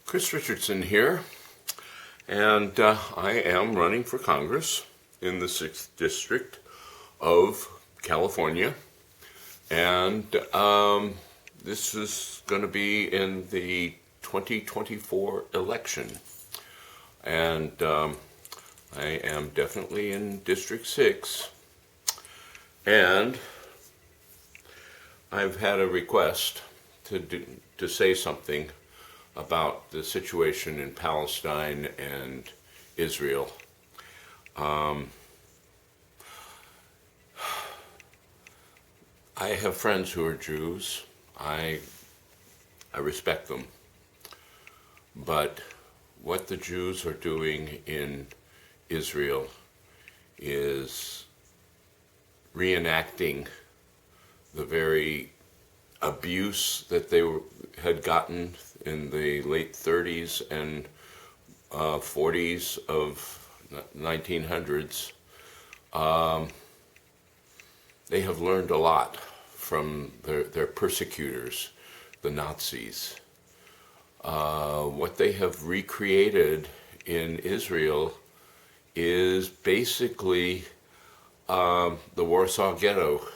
Chris Richardson here, and I am running for Congress in the 6th District of California, and this is going to be in the 2024 election, and I am definitely in District 6, and I've had a request to say something about the situation in Palestine and Israel. I have friends who are Jews. I respect them. But what the Jews are doing in Israel is reenacting the very abuse that they had gotten in the late 30s and 40s of 1900s. They have learned a lot from their persecutors, the Nazis. What they have recreated in Israel is basically the Warsaw Ghetto,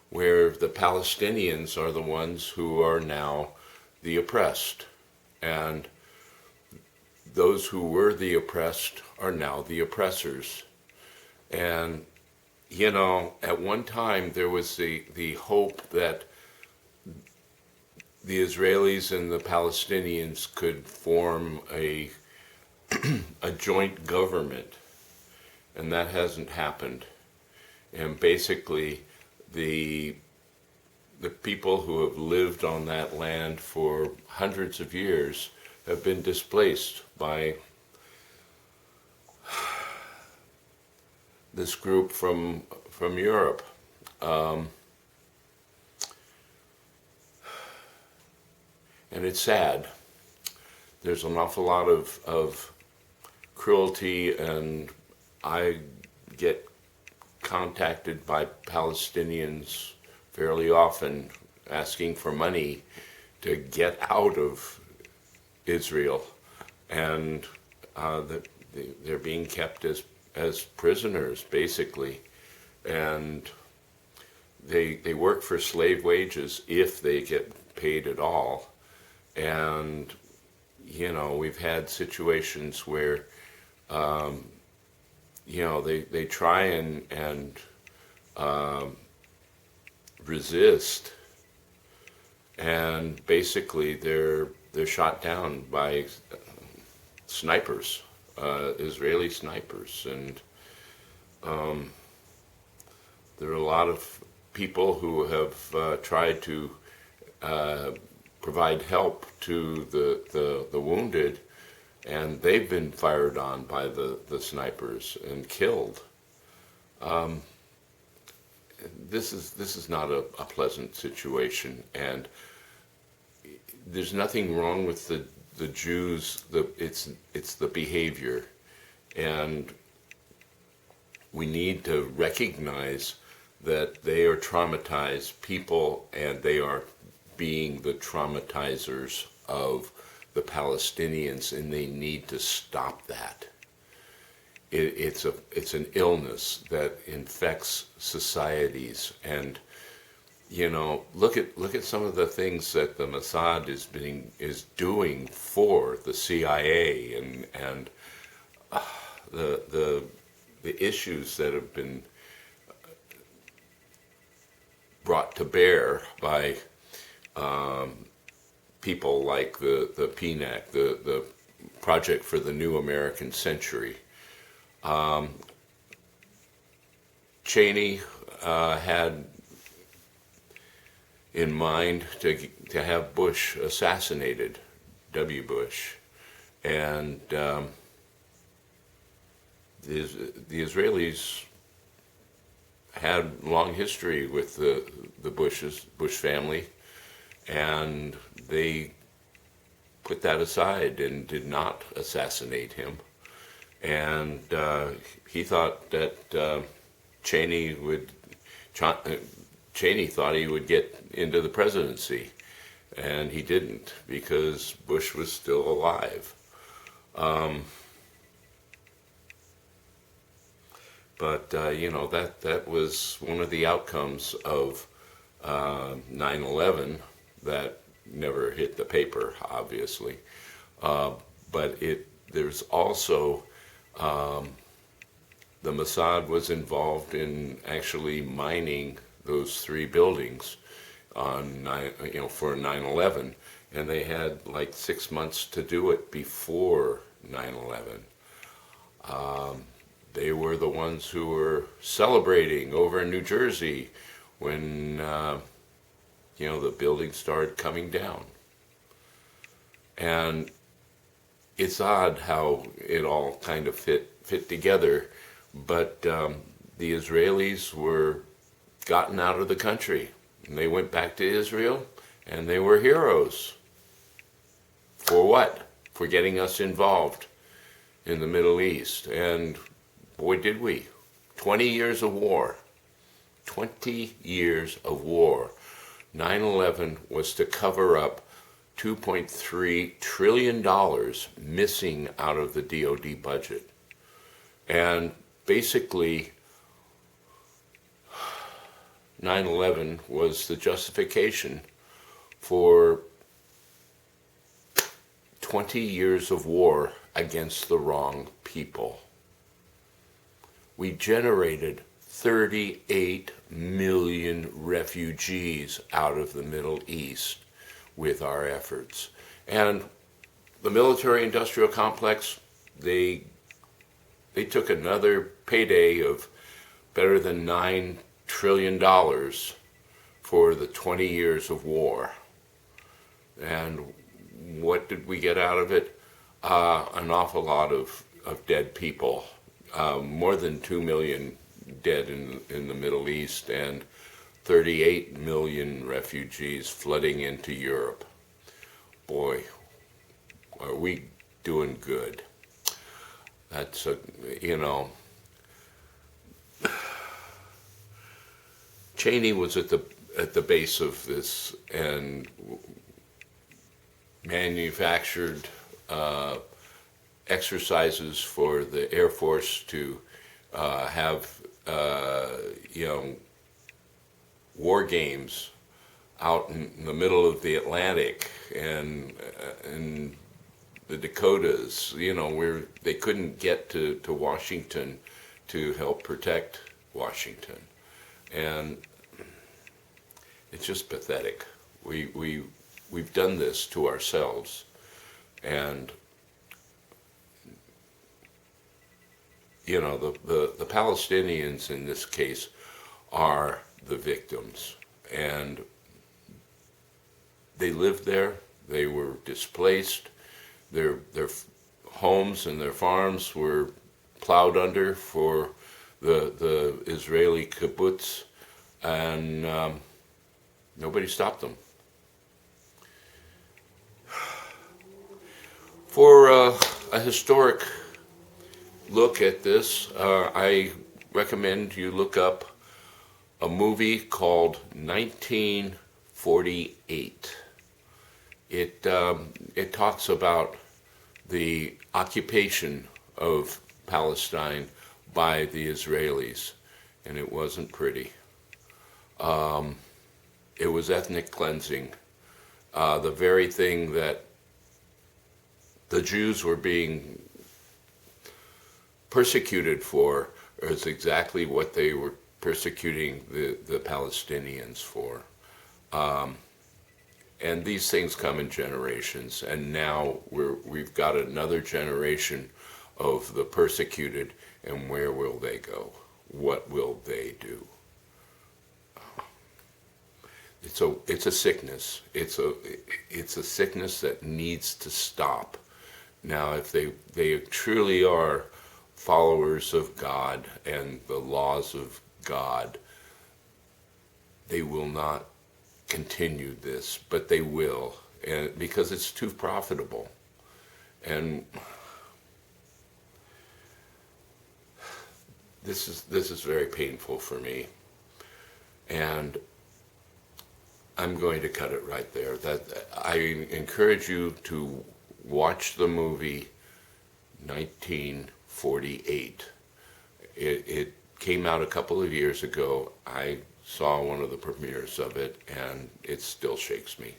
where the Palestinians are the ones who are now the oppressed, and those who were the oppressed are now the oppressors. And, you know, at one time there was the hope that the Israelis and the Palestinians could form a joint government, and that hasn't happened. And basically the people who have lived on that land for hundreds of years have been displaced by this group from Europe. And it's sad. There's an awful lot of cruelty, and I get contacted by Palestinians fairly often asking for money to get out of Israel, and they're being kept as prisoners, basically, and they work for slave wages if they get paid at all. And you know, we've had situations where you know, they try and resist, and basically they're shot down by snipers, Israeli snipers, and there are a lot of people who have tried to provide help to the wounded, and they've been fired on by the snipers and killed. This is not a pleasant situation, and there's nothing wrong with the Jews. It's the behavior, and we need to recognize that they are traumatized people, and they are being the traumatizers of the Palestinians, and they need to stop that. It's an illness that infects societies, and you know, look at some of the things that the Mossad is doing for the CIA, and the issues that have been brought to bear by people like the PNAC, the Project for the New American Century. Cheney had in mind to have Bush assassinated, W. Bush, and the Israelis had long history with the Bush family, and they put that aside and did not assassinate him. And he thought that Cheney thought he would get into the presidency, and he didn't because Bush was still alive. But that was one of the outcomes of 9/11 that never hit the paper, obviously. But there's also the Mossad was involved in actually mining those three buildings for 9/11, and they had like 6 months to do it before 9/11. They were the ones who were celebrating over in New Jersey when the building started coming down. And it's odd how it all kind of fit together, but the Israelis were gotten out of the country, and they went back to Israel, and they were heroes. For what? For getting us involved in the Middle East. And boy, did we. 20 years of war. 20 years of war. 9/11 was to cover up $2.3 trillion missing out of the DoD budget. And basically, 9/11 was the justification for 20 years of war against the wrong people. We generated 38 million refugees out of the Middle East with our efforts. And the military-industrial complex, they took another payday of better than $9 trillion for the 20 years of war. And what did we get out of it? An awful lot of dead people. More than 2 million dead in the Middle East, and 38 million refugees flooding into Europe. Boy, are we doing good. That's Cheney was at the base of this and manufactured exercises for the Air Force to have war games out in the middle of the Atlantic and the Dakotas, where they couldn't get to Washington to help protect Washington. And it's just pathetic. We've done this to ourselves. And the Palestinians in this case are the victims, and they lived there. They were displaced. Their homes and their farms were plowed under for the Israeli kibbutz, and nobody stopped them. For a historic look at this, I recommend you look up a movie called 1948. It talks about the occupation of Palestine by the Israelis, and it wasn't pretty. It was ethnic cleansing. The very thing that the Jews were being persecuted for is exactly what they were persecuting the Palestinians for. And these things come in generations, and now we've got another generation of the persecuted, and where will they go? What will they do? It's a sickness. It's a sickness that needs to stop. Now, if they truly are followers of God and the laws of God, they will not continue this, but they will, and because it's too profitable. And this is very painful for me. And I'm going to cut it right there. That I encourage you to watch the movie 1948. It came out a couple of years ago. I saw one of the premieres of it, and it still shakes me.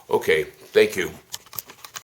Okay, thank you.